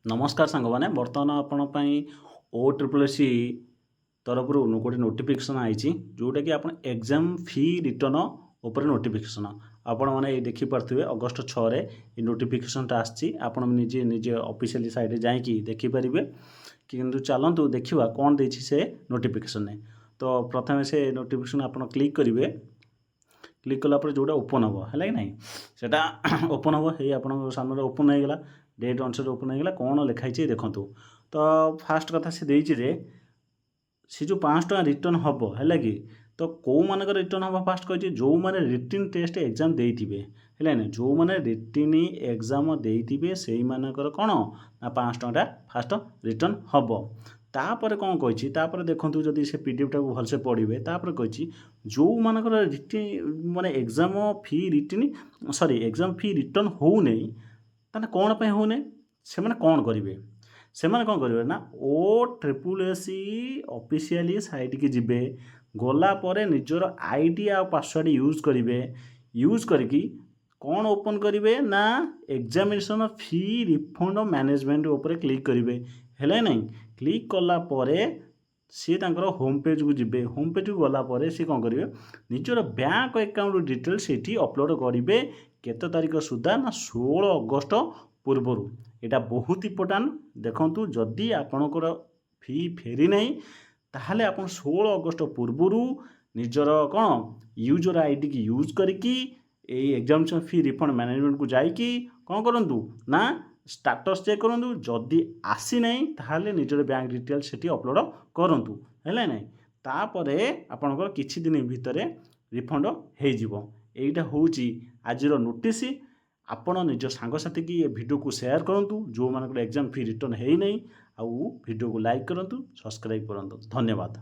नमस्कार सांग मैंने बर्तमान आपण ओ ट्रिपल सी तरफ गोटे नोटिफिकेशन आई जोटा कि आप एग्जाम फी रिटर्न उपर नोटिफिकेशन आपण मैंने देखिपे अगस्ट 6 रे ये नोटिफिकेशनटा आसपण निजे निजे ऑफिशियल साइट जाकि देखिपारे कि चलतु देखा कौन दे से नोटिफिकेशन ने। तो प्रथम से नोटिफिकेशन आप क्लिक करेंगे, क्लिक कलापर जोटा ओपन हम है कि नहीं सेटा ओपन हम ये आप सामने ओपन होगा डेट अनुसार ओपन होगा कौन लिखाई देखूँ। तो फास्ट कथा से देजे सी जो 500 टका रिटर्न हम है कि तो कौ मान रिटर्न हम फास्ट कही जो मैंने रिटिन टेस्ट एग्जाम देते है ना जो मैंने रिटिन एग्जाम देते से मानकर कौन ना 500 टका फास्ट रिटर्न हम। तापर कौन कही देखो जदि से पीडीएफ टाक भलसे पढ़े तापर कही जो मानकर रिटिन माने एग्जाम फी रिटिन सॉरी एग्जाम फी रिटर्न हो नहीं ताने कौन पे हो नहीं से माने कौन करेंगे से माने कौन करेंगे ना ओ ट्रिपल एसी ऑफिशियली साइट की जिबे गला परे निजर आईडी आ पासवर्ड यूज करेंगे यूज करके कौन ओपन करेंगे ना एग्जामिनेशन फी रिफंड मैनेजमेंट ऊपर क्लिक करेंगे है नहीं क्लिक कला परे सी तांकर होम पेज को जिबे होम पेज को गला परे सी कौन करेंगे निजर बैंक अकाउंट डिटेल सेठी अपलोड करेंगे केते तारीख सुधा ना 16 अगस्त पूर्वर। यहाँ बहुत इंपोर्टाट देखु जदि आपणकर फी फेरी नहीं ताहले आप 16 अगस्त पूर्वर निजर कौन यूजर आईडी की यूज करके एग्जामिनेशन फी रिफंड मैनेजमेंट को जाइकी कौन करूँ ना स्टाटस चेक करूँ जदि आसी नहीं ताहले निजर बैंक डिटेल सेठी अपलोड करूँ है ना तापर आपणकर किछि दिन भितर रिफंड हो यहीटा हूँ आज नोटिस। आपण निज सांगसाथी की ये वीडियो को शेयर करूँ जो मानक एग्जाम फी रिटर्न है नहीं आउ वीडियो को लाइक करूँ सब्सक्राइब करूँ। धन्यवाद।